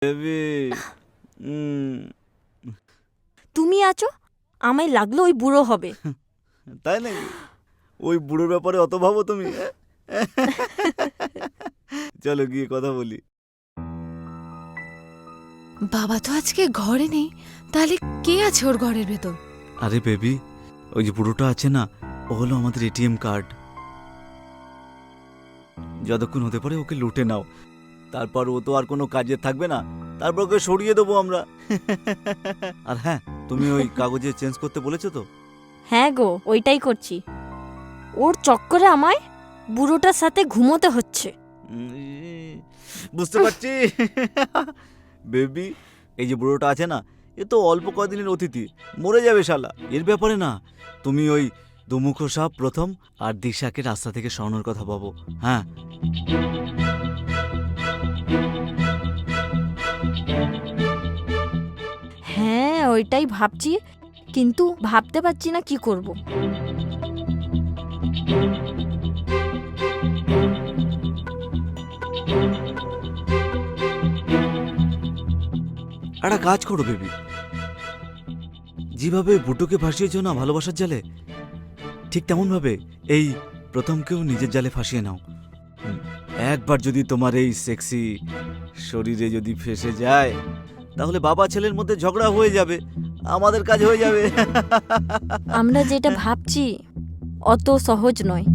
Baby. তুমি আছো, আমায় লাগলো ওই বুড়ো হবে। তাই নাকি? ওই বুড়োর ব্যাপারে অত ভাবো তুমি? চলো গিয়ে কথা বলি। বাবা তো আজকে ঘরে নেই, তাহলে কে আছে ওর ঘরের ভেতর? আরে বেবি, ওই যে বুড়োটা আছে না, ও হলো আমাদের এটিএম কার্ড। যতক্ষণ হতে পারে ওকে লুটে নাও, তারপর ও তো আর কোনো কাজে থাকবে না, তারপর ওকে সরিয়ে দেবো আমরা। আর হ্যাঁ, তুমি ওই কাগজে চেঞ্জ করতে বলেছো তো? হ্যাঁ গো, ওইটাই করছি। ওর চক্করে আমায় বুড়োটার সাথে ঘুমোতে হচ্ছে। বুঝতে পারছি। বেবি, এই যে বুড়োটা আছে না, এ তো অল্প কদিনের অতিথি, মরে যাবে শালা। এর ব্যাপারে না, তুমি ওই দুমুখো সাপ প্রথম আর দিশাকে রাস্তা থেকে সরানোর কথা ভাবো। হ্যাঁ, হ্যাঁ ওইটাই ভাবছি, কিন্তু ভাবতে পারছি না কি করব। একটা কাজ করো বেবি, যেভাবে বুটুকে ফাঁসিয়েছ না ভালোবাসার জালে, ঠিক তেমন ভাবে এই প্রথমকেও নিজের জালে ফাঁসিয়ে নাও। একবার যদি তোমার এই সেক্সি শরীরে যদি ফেসে যায়, তাহলে বাবা ছেলের মধ্যে ঝগড়া হয়ে যাবে, আমাদের কাজ হয়ে যাবে। আমরা যেটা ভাবছি অত সহজ নয়।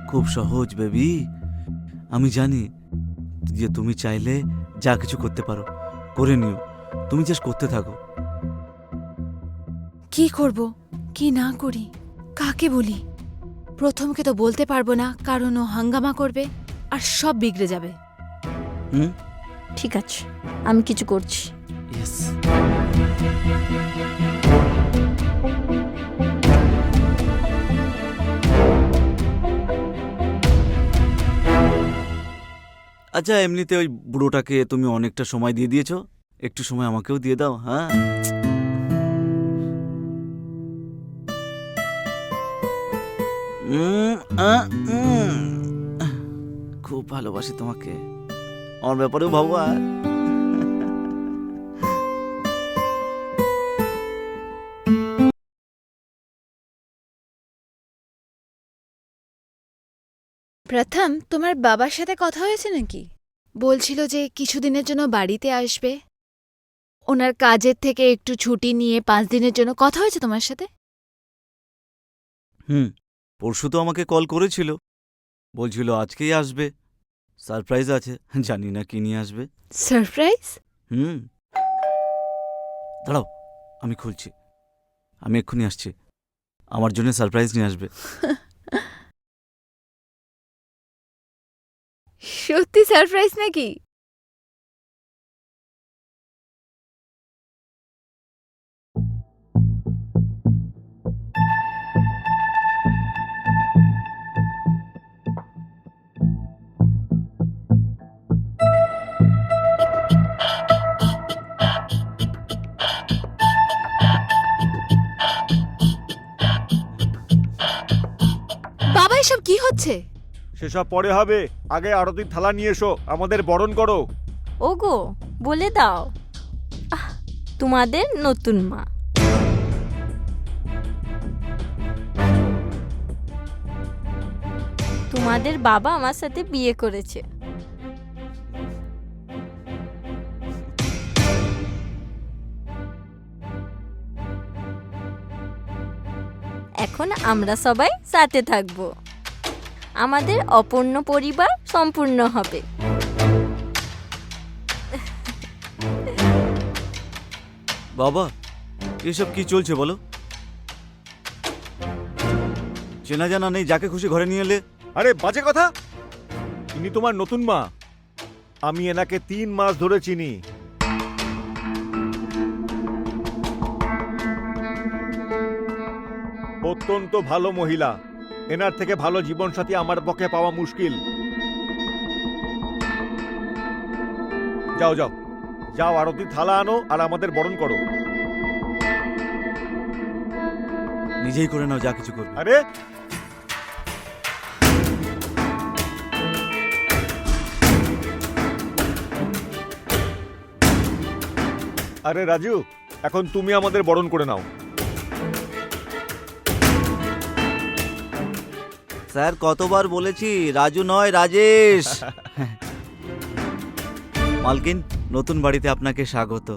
খুব সহজ বেবি, আমি জানি যে তুমি চাইলে যা কিছু করতে পারো, করে নিও। তুমি জাস্ট করতে থাকো। কি করব, কি না করি, কাকে বলি? প্রথমকে তো বলতে পারবো না, কারণ ও হাঙ্গামা করবে আর সব বিগড়ে যাবে। হুম, ঠিক আছে, আমি কিছু করছি। ইয়েস। আচ্ছা, এমনিতে ওই বুড়োটাকে তুমি অনেকটা সময় দিয়ে দিয়েছো, একটু সময় আমাকেও দিয়ে দাও। হ্যাঁ, খুব ভালোবাসি তোমাকে, আমার ব্যাপারেও ভাবো। আর প্রথম, তোমার বাবার সাথে কথা হয়েছে নাকি? বলছিল যে কিছুদিনের জন্য বাড়িতে আসবে, ওনার কাজের থেকে একটু ছুটি নিয়ে 5 দিনের জন্য। কথা হয়েছে তোমার সাথে? পরশু তো আমাকে কল করেছিল, বলছিল আজকেই আসবে, সারপ্রাইজ আছে, জানি না কি নিয়ে আসবে। সারপ্রাইজ? দাঁড়াও, আমি খুলছি, আমি এক্ষুনি আসছি, আমার জন্য সারপ্রাইজ নিয়ে আসবে। সত্যি সারপ্রাইজ নাকি? বাবা, এসব কি হচ্ছে? সেসব পরে হবে, আগে আরতির থালা নিয়ে এসো, আমাদের বরণ করো। ওগো, বলে দাও, তোমাদের নতুন মা। তোমাদের বাবা আমার সাথে বিয়ে করেছে। এখন আমরা সবাই সাথে থাকব, আমাদের অপূর্ণ পরিবার সম্পূর্ণ হবে। বাবা, এসব কি চলছে বলো? চেনা জানা নেই, যাকে খুশি ঘরে নিয়ে এলে। আরে বাজে কথা, ইনি তোমার নতুন মা। আমি এনাকে 3 মাস ধরে চিনি। অত্যন্ত ভালো মহিলা, এনার থেকে ভালো জীবনসাথী আমার পক্ষে পাওয়া মুশকিল। যাও যাও, যাও আরতি থালা আনো আর আমাদের বরণ করো। নিজেই করে নাও যা কিছু করবে। আরে আরে রাজু, এখন তুমি আমাদের বরণ করে নাও। স্যার কতবার বলেছি রাজু নয় রাজেশ। মালকিন, নতুন বাড়িতে আপনাকে স্বাগত।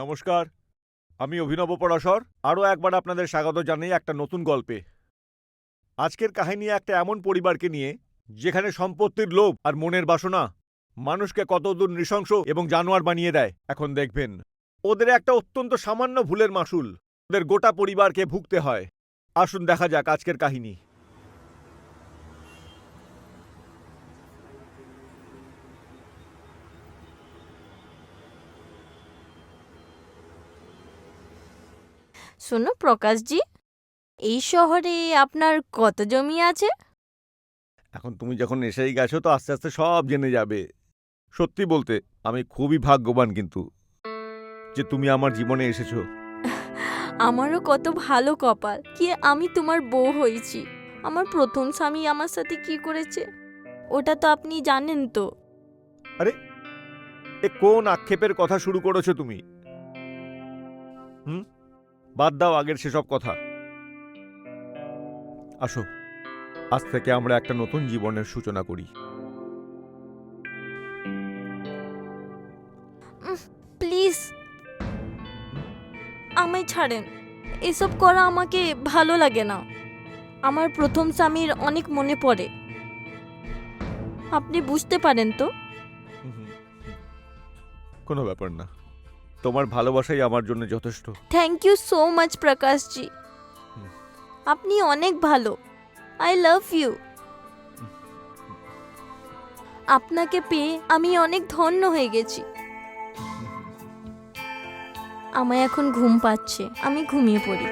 নমস্কার, আমি অভিনব পরাশর। আরও একবার আপনাদের স্বাগত জানাই একটা নতুন গল্পে। আজকের কাহিনী একটা এমন পরিবারকে নিয়ে যেখানে সম্পত্তির লোভ আর মনের বাসনা মানুষকে কতদূর নৃশংস এবং জানোয়ার বানিয়ে দেয়। এখন দেখবেন ওদের একটা অত্যন্ত সামান্য ভুলের মাসুল ওদের গোটা পরিবারকে ভুগতে হয়। আসুন দেখা যাক আজকের কাহিনী। শোনো প্রকাশজি, এই শহরে আপনার কত জমি আছে? এখন তুমি যখন এসেই গেছো তো আস্তে আস্তে সব জেনে যাবে। সত্যি বলতে আমি খুবই ভাগ্যবান কিন্তু যে তুমি আমার জীবনে এসেছো। আমারও কত ভালো কপাল কি আমি তোমার বউ হয়েছি। আমার প্রথম স্বামী আমার সাথে কি করেছে ওটা তো আপনি জানেন তো। এ কোন আক্ষেপের কথা শুরু করেছো তুমি? বাদ দাও আগের সেসব কথা। আসো, আজ থেকে আমরা একটা নতুন জীবনের সূচনা করি। প্লিজ আমায় ছাড়েন, এসব করা আমাকে ভালো লাগে না। আমার প্রথম স্বামীর অনেক মনে পড়ে, আপনি বুঝতে পারেন তো। কোনো ব্যাপার না, তোমার ভালোবাসাই আমার জন্য যথেষ্ট। থ্যাংক ইউ সো মাচ প্রকাশজি, আপনি অনেক ভালো। I love you. আপনাকে পেয়ে আমি অনেক ধন্য হয়ে গেছি। আমায় এখন ঘুম পাচ্ছে, আমি ঘুমিয়ে পড়ি।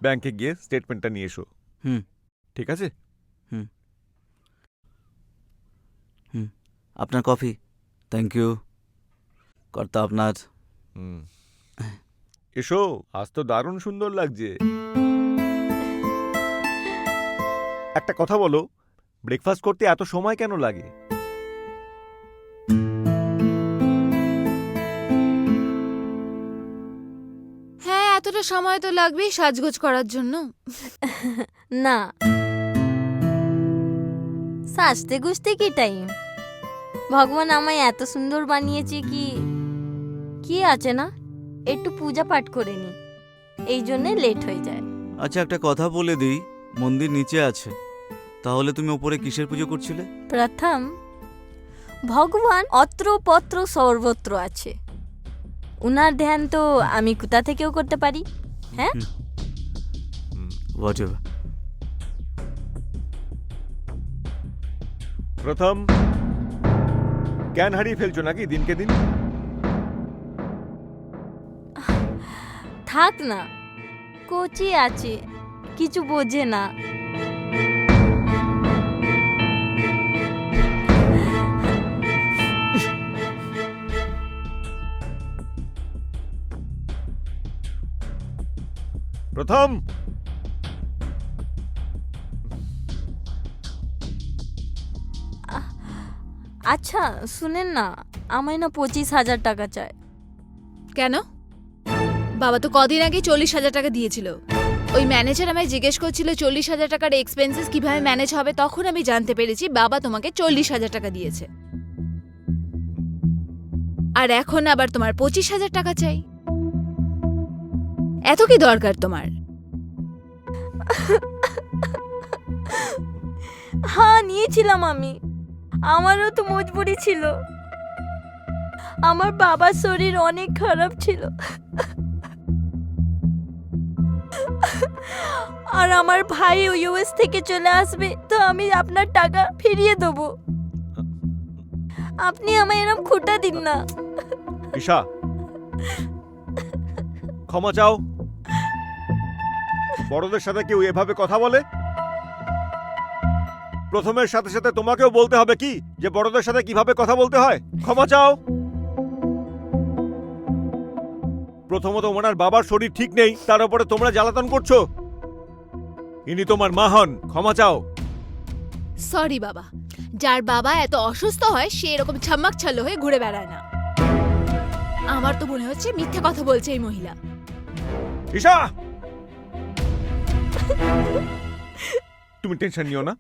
ব্যাংকে গিয়ে স্টেটমেন্টটা নিয়ে এসো। হুম ঠিক আছে? আপনার কফি। থ্যাংক ইউ কর্তা। আপনার এসো, আজ তো দারুণ সুন্দর লাগছে। একটা কথা বলো, ব্রেকফাস্ট করতে এত সময় কেন লাগে? হ্যাঁ, এতটা সময় তো লাগবেই সাজগোজ করার জন্য। না, সাজতে গুজতে কি টাইম? ভগবান আমায় এত সুন্দর বানিয়েছে কি কি আছে না, একটু পূজা পাঠ করে নি, এই জন্যে লেট হয়ে যায়। আচ্ছা একটা কথা বলে দিই, মন্দির নিচে আছে, তাহলে তুমি ওপরে কিসের পুজো করছিলে? প্রথম, ভগবান অত্র পত্র সর্বত্র আছে, উনার ধ্যান তো আমি কোথা থেকেও করতে পারি। হ্যাঁ, হোয়াটএভার। প্রথম, জ্ঞান হারিয়ে ফেলছো নাকি দিনকে দিন? থাক না, কোচি আছে, কিছু বোঝে না। প্রথম, আচ্ছা শুনেন না, আমায় না 25,000 টাকা চাই। কেন? বাবা তো কদিন আগে 40,000 টাকা দিয়েছিল। ওই ম্যানেজার আমায় জিজ্ঞেস করছিল 40,000 টাকার এক্সপেন্সেস কিভাবে ম্যানেজ হবে, তখন আমি জানতে পেরেছি বাবা তোমাকে 40,000 টাকা দিয়েছে। আর এখন আবার তোমার 25,000 টাকা চাই। এত কি দরকার তোমার? হ্যাঁ নিয়েছিলাম আমি, আমারও তো মজবুরি ছিল। আমার বাবার শরীর অনেক খারাপ ছিল, আর আমার ভাই ইউএস থেকে চলে আসবে, তো আমি আপনার টাকা ফিরিয়ে দেবো। আপনি আমায় এরম খুঁটা দিন না। ঈশা, ক্ষমা চাও। বড়দের সাথে কেউ এভাবে কথা বলে? প্রথমের সাথে সাথে তোমাকেও বলতে হবে কি যে বড়দের সাথে কিভাবে কথা বলতে হয়? ক্ষমা চাও। প্রথমত ওনার বাবার শরীর ঠিক নেই, তার উপরে তোমরা জ্বালাতন করছো। ইনি তোমার মা হন, ক্ষমা চাও। সরি বাবা, যার বাবা এত অসুস্থ হয় সে এরকম ছাম্মাক ছাল্লো হয়ে ঘুরে বেড়ায় না। আমার তো মনে হচ্ছে মিথ্যে কথা বলছে এই মহিলা। ঈশা, তুমি টেনশন নিও না,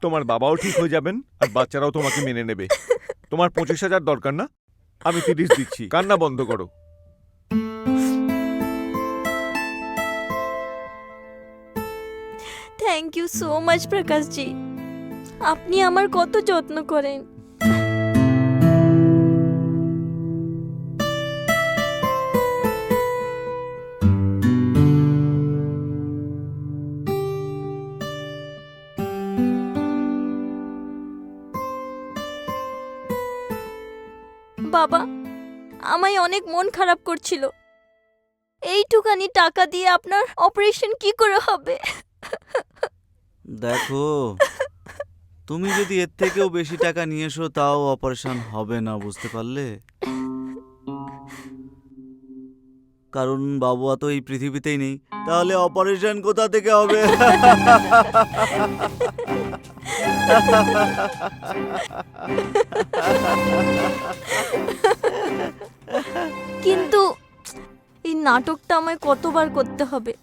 তোমার বাবাও ঠিক হয়ে যাবেন আর বাচ্চারাও তোমাকে মেনে নেবে। তোমার 25,000 দরকার না, আমি 30 দিচ্ছি, কান্না বন্ধ করো। থ্যাংক ইউ সো মাচ প্রকাশজি, আপনি আমার কত যত্ন করেন। বাবা আমায় অনেক মন খারাপ করছিল, এইটুকানি টাকা দিয়ে আপনার অপারেশন কি করে হবে? দেখো, তুমি যদি এর থেকেও বেশি টাকা নিয়ে এসো তাও অপারেশন হবে না, বুঝতে পারলে? কারণ বাবুয়া তো এই পৃথিবীতেই নেই, তাহলে অপারেশন কোথা থেকে হবে? কিন্তু এই নাটকটা আমায় কতবার করতে হবে?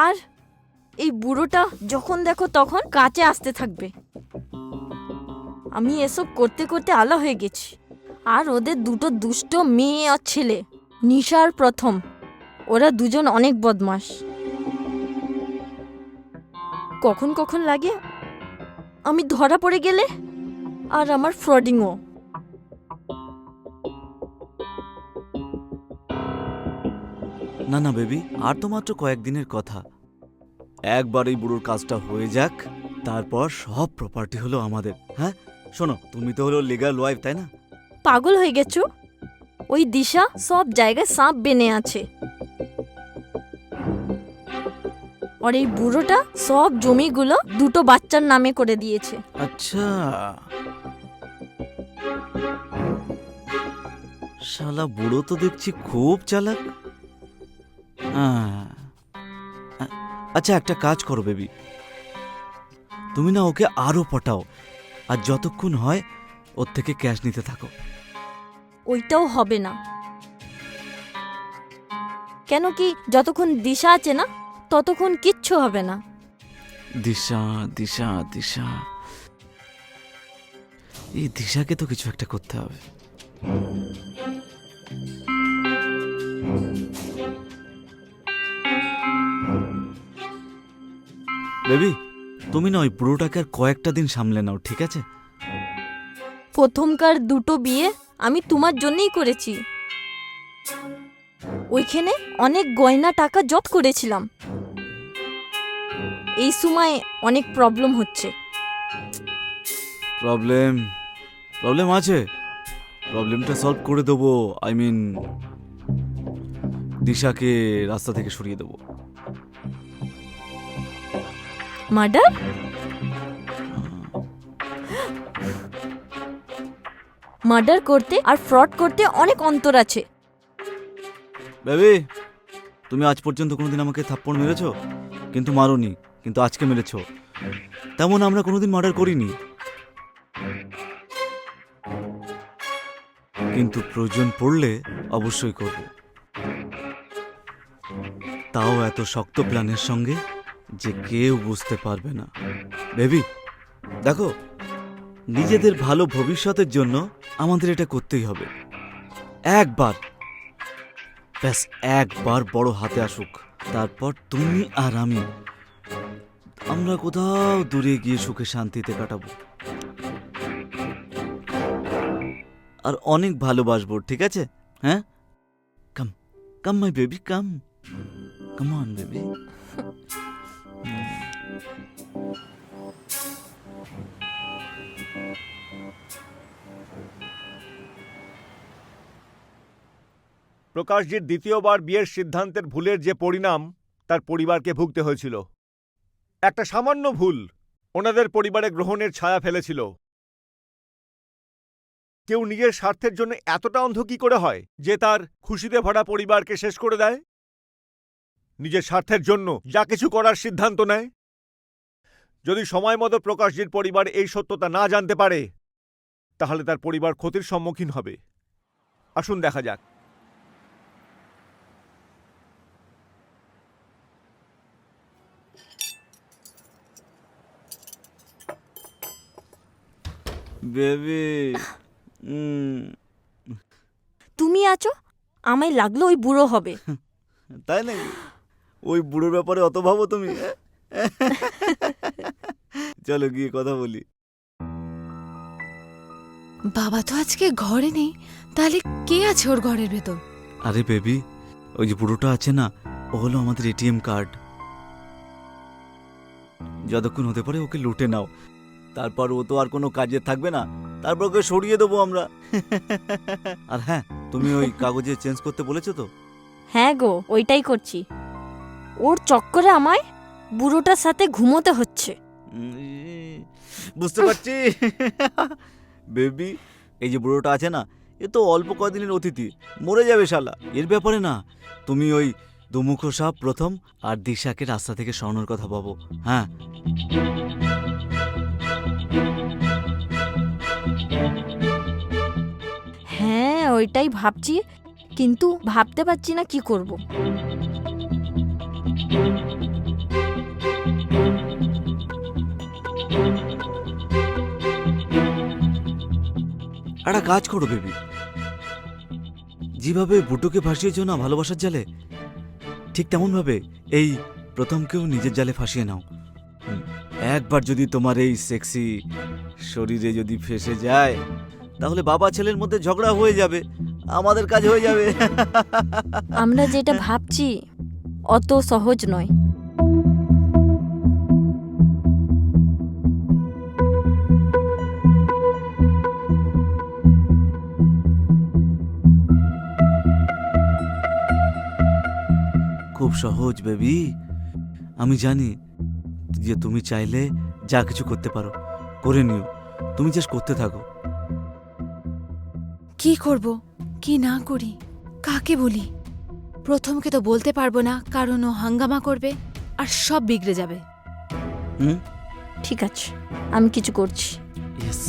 আর এই বুড়োটা যখন দেখো তখন কাছে আসতে থাকবে। আমি এসব করতে করতে আলা হয়ে গেছি। আর ওদের দুটো দুষ্ট মেয়ে আর ছেলে, নিশা আর প্রথম, ওরা দুজন অনেক বদমাশ। কখন কখন লাগে আমি ধরা পড়ে গেলে, আর আমার ফ্রডিংও। না না বেবি, আর তো মাত্র কয়েকদিনের কথা। একবার এই বুড়োর কাজটা হয়ে যাক, তারপর সব প্রপার্টি হলো আমাদের। হ্যাঁ শোনো, তুমি তো হলো লিগ্যাল ওয়াইফ, তাই না? পাগল হয়ে গেছো? ওই দিশা সব জায়গায় সাপ বেনে আছে, আর এই বুড়োটা সব জমিগুলো দুটো বাচ্চার নামে করে দিয়েছে। আচ্ছা, শালা বুড়ো তো দেখছি খুব চালাক। আচ্ছা একটা কাজ করো বেবি, তুমি না ওকে আরো পটাও, আর যতক্ষণ হয় ওর থেকে ক্যাশ নিতে থাকো। ওইটাও হবে না। কেন কি, যতক্ষণ দিশা আছে না ততক্ষণ কিচ্ছু হবে না। দিশা দিশা দিশা, এই দিশাকে তো কিছু একটা করতে হবে। বেবি, তুমি না ওই বুড়োটাকে আর কয়েকটা দিন সামলে নাও, ঠিক আছে? প্রথমকার দুটো বিয়ে আমি তোমার জন্যই করেছি। ওইখানে অনেক গয়না টাকা জট করেছিলাম। এই সময় অনেক প্রবলেম হচ্ছে। প্রবলেম আছে, প্রবলেমটা সলভ করে দেবো। আই মিন দিশাকে রাস্তা থেকে সরিয়ে দেবো। মার্ডার? মার্ডার করতে আর ফ্রড করতে অনেক অন্তর আছে। বেবি, তুমি আজ পর্যন্ত কোনোদিন আমাকে থাপ্পড় মেরেছো, কিন্তু মারোনি, কিন্তু আজকে মেরেছো। তেমন আমরা কোনোদিন মার্ডার করিনি, কিন্তু প্রয়োজন পড়লে অবশ্যই করব। তাও এত শক্ত প্ল্যানের সঙ্গে যে কেউ বুঝতে পারবে না। বেবি দেখো, নিজেদের ভালো ভবিষ্যতের জন্য আমাদের এটা করতেই হবে। একবার, ব্যাস একবার বড় হাতে আসুক, তারপর তুমি আর আমরা কোথাও দূরে গিয়ে সুখে শান্তিতে কাটাবো, আর অনেক ভালোবাসবো, ঠিক আছে? হ্যাঁ, come come my baby, come come on baby. প্রকাশজির দ্বিতীয়বার বিয়ের সিদ্ধান্তের ভুলের যে পরিণাম তার পরিবারকে ভুগতে হয়েছিল, একটা সামান্য ভুল ওনাদের পরিবারে গ্রহণের ছায়া ফেলেছিল। কেউ নিজের স্বার্থের জন্য এতটা অন্ধ কি করে হয় যে তার খুশিতে ভরা পরিবারকে শেষ করে দেয়? নিজের স্বার্থের জন্য যা কিছু করার সিদ্ধান্ত নেয়। যদি সময় মতো প্রকাশজির পরিবার এই সত্যতা না জানতে পারে, তাহলে তার পরিবার ক্ষতির সম্মুখীন হবে। আসুন দেখা যাক। বেবি, তুমি আছো, আমায় লাগলো ওই বুড়ো হবে। তাই নাকি? ওই বুড়োর ব্যাপারে অত ভাবো তুমি? চলো গিয়ে কথা বলি। বাবা তো আজকে ঘরে নেই, তাহলে কে আছে ওর ঘরের ভেতর? আরে বেবি, ওই যে বুড়োটা আছে না, ও হলো আমাদের এটিএম কার্ড। যতক্ষণ হতে পারে ওকে লুটে নাও, তারপর ও তো আর কোনো কাজে থাকবে না, তারপর ওকে সরিয়ে দেবো আমরা। আর হ্যাঁ, তুমি ওই কাগজে চেঞ্জ করতে বলেছো তো? হ্যাঁ গো, ওইটাই করছি। ওর চক্করে আমায় বুড়োটার সাথে ঘুমোতে হচ্ছে। বুঝতে পারছি। বেবি, এই যে বুড়োটা আছে না, এ তো অল্প কদিনের অতিথি, মরে যাবে শালা। এর ব্যাপারে না, তুমি ওই দুমুখো সাপ প্রথম আর দিশাকে রাস্তা থেকে সরানোর কথা ভাবো। হ্যাঁ, হ্যাঁ ওইটাই ভাবছি, কিন্তু ভাবতে পারছি না কি করব। একটা কাজ করো বেবি, যেভাবে বুটুকে ভাসিয়েছো না ভালোবাসার জালে, ঠিক তেমন ভাবে এই প্রথমকেও নিজের জালে ফাঁসিয়ে নাও। একবার যদি তোমার এই সেক্সি শরীরে যদি ফেসে যায়, তাহলে বাবা ছেলের মধ্যে ঝগড়া হয়ে যাবে, আমাদের কাজ হয়ে যাবে। আমরা যেটা ভাবছি অত সহজ নয়। খুব সহজ বেবি, আমি জানি যে তুমি চাইলে যা কিছু করতে পারো, করে নিও। তুমি জাস্ট করতে থাকো। কি করব, কি না করি, কাকে বলি? প্রথমকে তো বলতে পারবো না, কারণ ও হাঙ্গামা করবে আর সব বিগড়ে যাবে। ঠিক আছে, আমি কিছু করছি। ইয়েস।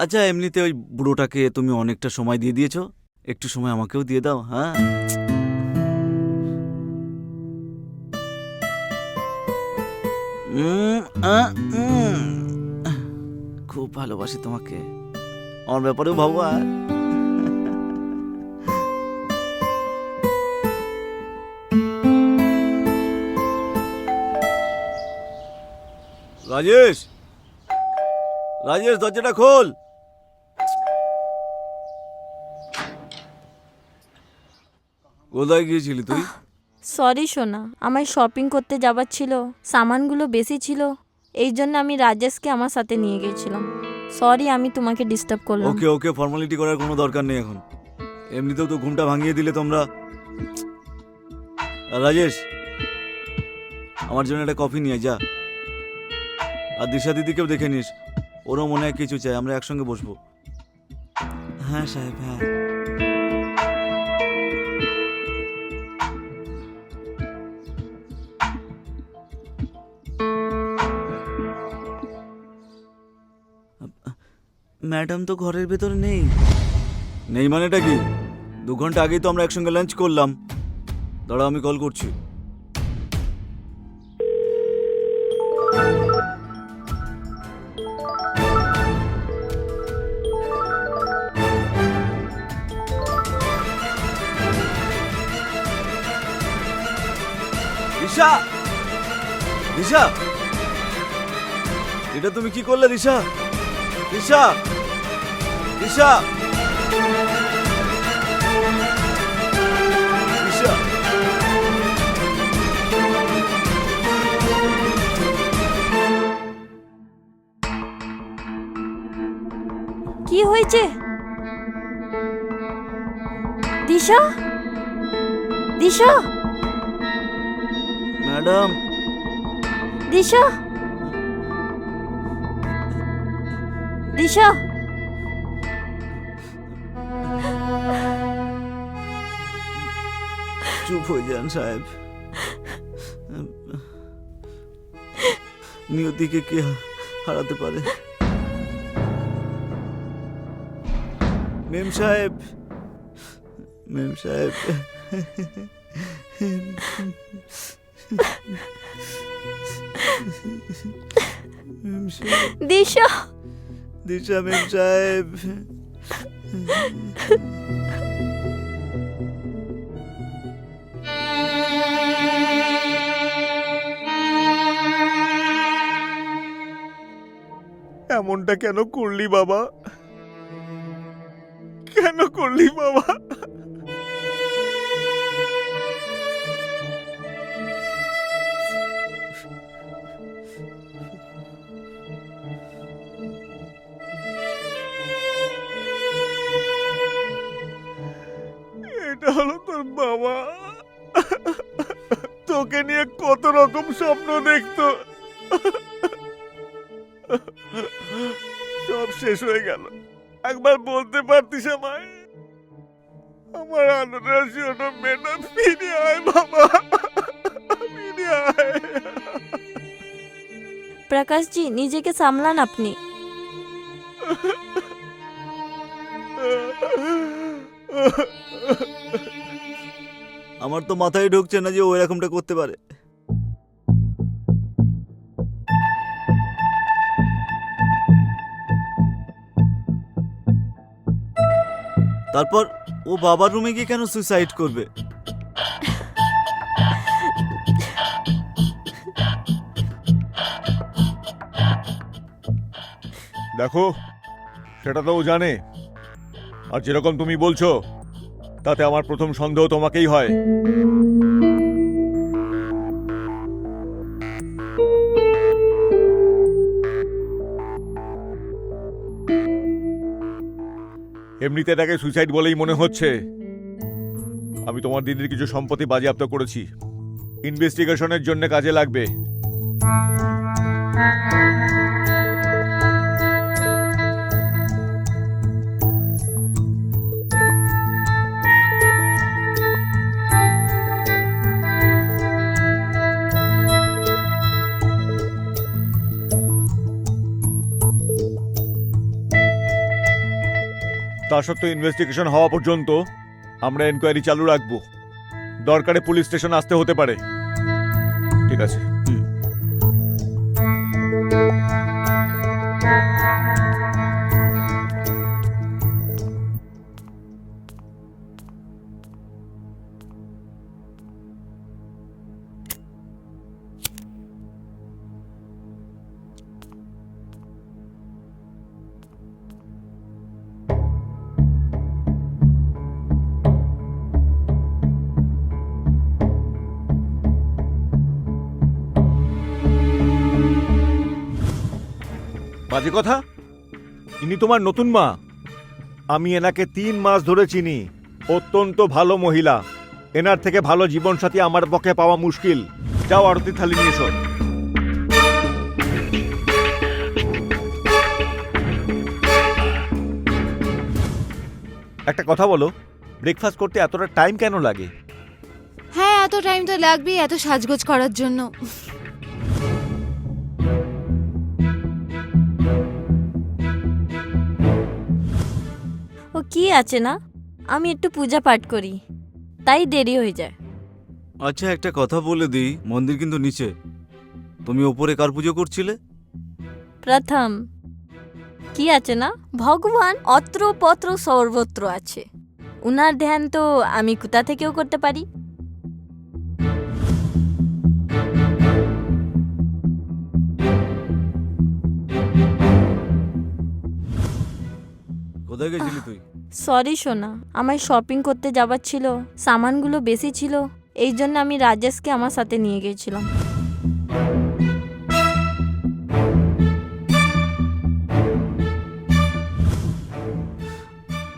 আচ্ছা, এমনিতে ওই বুড়োটাকে তুমি অনেকটা সময় দিয়ে দিয়েছো, একটু সময় আমাকেও দিয়ে দাও। হ্যাঁ, খুব ভালোবাসি তোমাকে, আমার ব্যাপারেও ভাবো। আর রাজেশ, রাজেশ, দরজাটা খোল। কোথায় গিয়েছিলি তুই? সরি সোনা, আমায় শপিং করতে যাবার ছিল, সামানগুলো বেশি ছিল, এই জন্য আমি রাজেশকে আমার সাথে নিয়ে গেছিলাম। সরি, আমি তোমাকে ডিস্টার্ব করলাম। ওকে ওকে, ফর্মালিটি করার কোনো দরকার নেই এখন, এমনিতেও তো ঘুমটা ভাঙিয়ে দিলে তোমরা। আর রাজেশ, আমার জন্য একটা কফি নিয়ে যা। আর দিশা দিদিকেও দেখে নিস, ওরও মনে হয় কিছু চাই, আমরা একসঙ্গে বসবো। হ্যাঁ সাহেব, হ্যাঁ। ম্যাডাম তো ঘরের ভেতরে নেই। নেই মানেটা কি? 2 ঘন্টা আগেই তো আমরা একসঙ্গে লাঞ্চ করলাম। দাঁড়াও, আমি কল করছি। রিশা, রিশা, এটা তুমি কি করলে রিশা? রিশা, রিশা, রিশা। কি হয়েছে? দিশা, দিশা, ম্যাডাম, দিশা, দিশা। চুপ হয়ে যান সাহেব। নিয়তিকে কে হারাতে পারে? মেম সাহেব, মেম সাহেব, মেম সাহেব, দিশা, দিশা, মেম সাহেব। এমনটা কেন করলি বাবা? কেন করলি বাবা? এটা হলো তোর বাবা, তোকে নিয়ে কত রকম স্বপ্ন দেখতো, সব শেষ হয়ে গেল। একবার বলতে পারতিস আমায়, আমার আলোটা ছোট মেয়েটা ফিরে আয় বাবা, ফিরে আয়। প্রকাশজি, নিজেকে সামলান আপনি। আমার তো মাথায় ঢুকছে না যে ও এরকমটা করতে পারে। তারপর ও বাবার রুমে গিয়ে কেন সুইসাইড করবে? দেখো, সেটা তো ও জানে। আর যেরকম তুমি বলছো, তাতে আমার প্রথম সন্দেহ তোমাকেই হয়। এমনিতে এটাকে সুইসাইড বলেই মনে হচ্ছে। আমি তোমার দিদির কিছু সম্পত্তি বাজেয়াপ্ত করেছি, ইনভেস্টিগেশনের জন্য কাজে লাগবে। তা সত্ত্বেও ইনভেস্টিগেশন হওয়া পর্যন্ত আমরা এনকোয়ারি চালু রাখবো। দরকারে পুলিশ স্টেশন আসতে হতে পারে। ঠিক আছে। বাজে কথা? ইনি তোমার নতুন মা। আমি এনাকে 3 মাস ধরে চিনি। অত্যন্ত ভালো মহিলা। এনার থেকে ভালো জীবনসাথী আমার পক্ষে পাওয়া মুশকিল। যাও আরতি থালি নিয়ে এসো। একটা কথা বলো, ব্রেকফাস্ট করতে এতটা টাইম কেন লাগে? হ্যাঁ, এত টাইম তো লাগবেই এত সাজগোজ করার জন্য। ও কি আছে না, আমি একটু পূজা পাঠ করি, তাই দেরি হয়ে যায়। আচ্ছা একটা কথা বলে দিই, মন্দির কিন্তু নিচে। তুমি ওপরে কার পুজো করছিলে? প্রথম কি আছে না, ভগবান অত্র পত্র সর্বত্র আছে, উনার ধ্যান তো আমি কোথা থেকেও করতে পারি। কোথায় গেছিলি তুই? সরি সোনা, আমায় শপিং করতে যাবার ছিল, সামানগুলো বেশি ছিল, এই জন্য আমি রাজেশকে আমার সাথে নিয়ে গেছিলাম।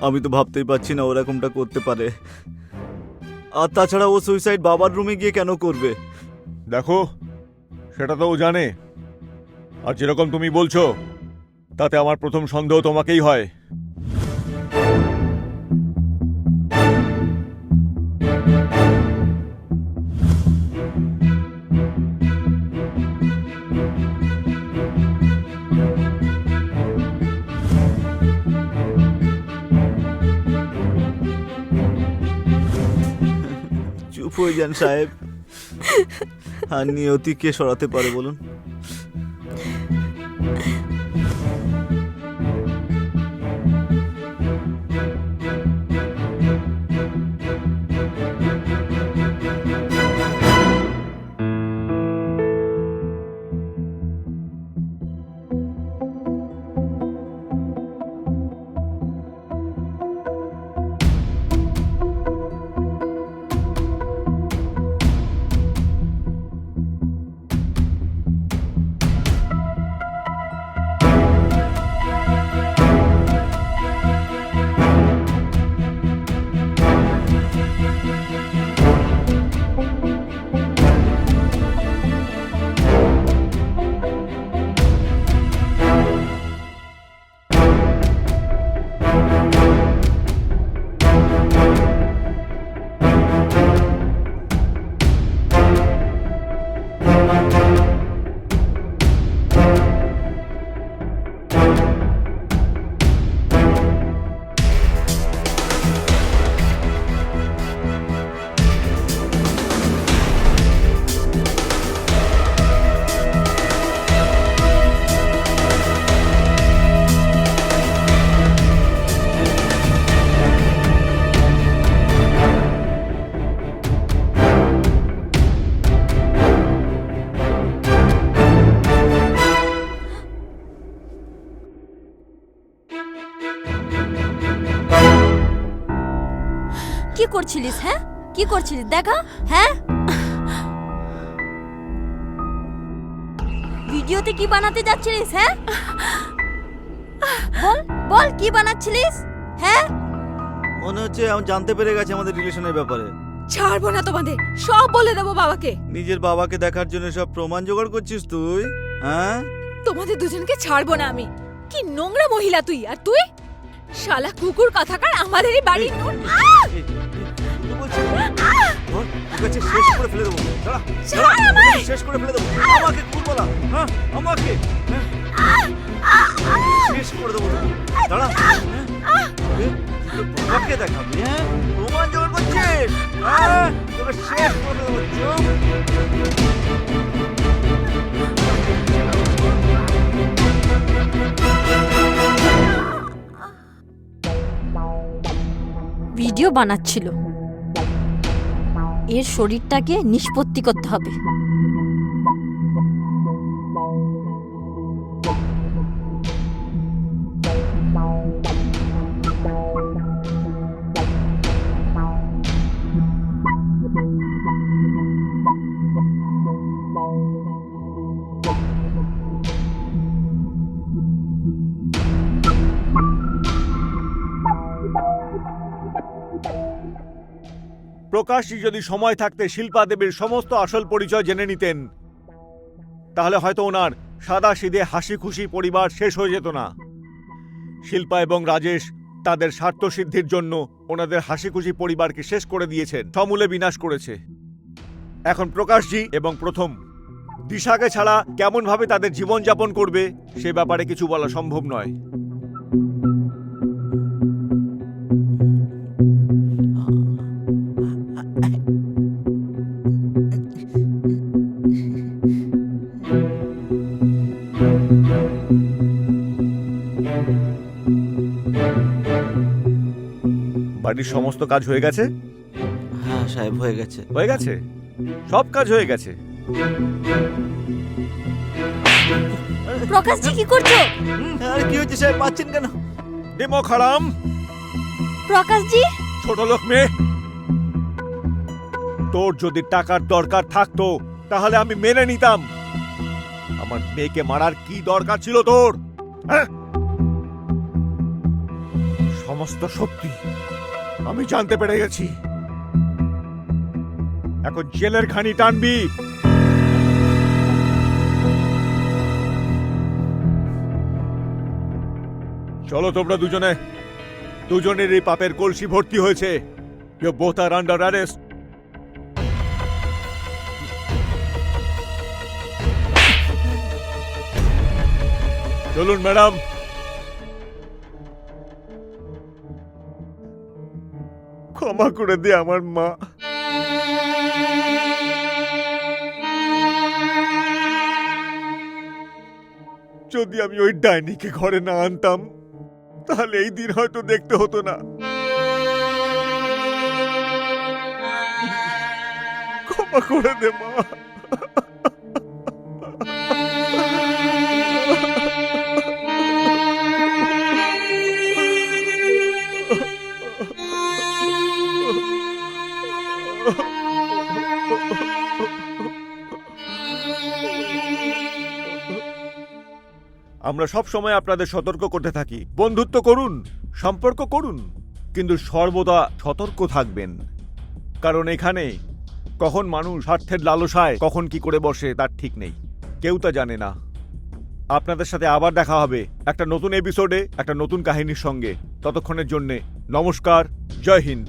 আমি তো ভাবতেই পারছি না ওরকমটা করতে পারে। আর তাছাড়া ও সুইসাইড বাবার রুমে গিয়ে কেন করবে? দেখো, সেটা তো ও জানে। আর যেরকম তুমি বলছো, তাতে আমার প্রথম সন্দেহ তোমাকেই হয়। চুপ হয়ে যান সাহেব। আর নিয়তি কে সরাতে পারে বলুন? কি করছিলিস? হ্যাঁ, কি করছিলিস দেখা? হ্যাঁ, ভিডিওতে কি বানাতে যাচ্ছিলিস? হ্যাঁ বল বল, কি বানাচ্ছিলিস? হ্যাঁ, মনে হচ্ছে আমি জানতে পেরে গেছে আমাদের রিলেশনের ব্যাপারে। ছাড়বো না তোমাদের, সব বলে দেবো বাবাকে। নিজের বাবাকে দেখার জন্য সব প্রমাণ জোগাড় করছিস তুই? হ্যাঁ, তোমাদের দুজনকে ছাড়বো না আমি। কি নোংরা মহিলা তুই! আর তুই শালা কুকুর কথাকার, আমাদেরই বাড়ির এই, নুন। এই, কি বলছিস? ধর, তোর কাছে শেষ করে ফেলে দেবো। দাঁড়া, ছাড় দাঁড়া, আমায়! তোকে শেষ করে ফেলে দেবো। আমাকে কুকুর বলা? হ্যাঁ, আমাকে? হ্যাঁ? শেষ করে দেবো তোকে। দাঁড়া, হ্যাঁ? তুই তোর বাবাকে দেখাবি? হ্যাঁ, প্রমাণ জোগাড় করছিস? হ্যাঁ, তোকে শেষ করে দেবো। চুপ। ভিডিও বানাচ্ছিল, এর শরীরটাকে নিষ্পত্তি করতে হবে। প্রকাশজি যদি সময় থাকতে শিল্পা দেবীর সমস্ত আসল পরিচয় জেনে নিতেন, তাহলে হয়তো ওনার সাদা সিধে হাসি খুশি পরিবার শেষ হয়ে যেত না। শিল্পা এবং রাজেশ তাদের স্বার্থসিদ্ধির জন্য ওনাদের হাসিখুশি পরিবারকে শেষ করে দিয়েছেন, সমূলে বিনাশ করেছে। এখন প্রকাশজি এবং প্রথম দিশাকে ছাড়া কেমনভাবে তাদের জীবনযাপন করবে সে ব্যাপারে কিছু বলা সম্ভব নয়। বাড়ির সমস্ত কাজ হয়ে গেছে? হ্যাঁ সাহেব, হয়ে গেছে। হয়ে গেছে, সব কাজ হয়ে গেছে। প্রকাশজি কি করছো? আর কি হয়েছে সাহেব, পাচ্ছেন কেন? দিমক হারাম, প্রকাশজি ছোট লোক মেয়ে। তোর যদি টাকার দরকার থাকতো তাহলে আমি মেনে নিতাম। আমার মেয়েকে মারার কি দরকার ছিল তোর? হ্যাঁ? সমস্ত সত্যি আমি জানতে পেরে গেছি। এখন জেলের ঘানি টানবি। চলো তোমরা দুজনের এই পাপের কলসি ভর্তি হয়েছে। You both are under arrest. চলুন ম্যাডাম। ক্ষমা করে দে আমার মা। যদি আমি ওই ডাইনিকে ঘরে না আনতাম তাহলে এই দিন হয়তো দেখতে হতো না। ক্ষমা করে দে মা। আমরা সব সময় আপনাদের সতর্ক করতে থাকি, বন্ধুত্ব করুন, সম্পর্ক করুন, কিন্তু সর্বদা সতর্ক থাকবেন। কারণ এখানে কখন মানুষ স্বার্থের লালসায় কখন কি করে বসে তার ঠিক নেই, কেউ তা জানে না। আপনাদের সাথে আবার দেখা হবে একটা নতুন এপিসোডে, একটা নতুন কাহিনীর সঙ্গে। ততক্ষণের জন্যে নমস্কার, জয় হিন্দ।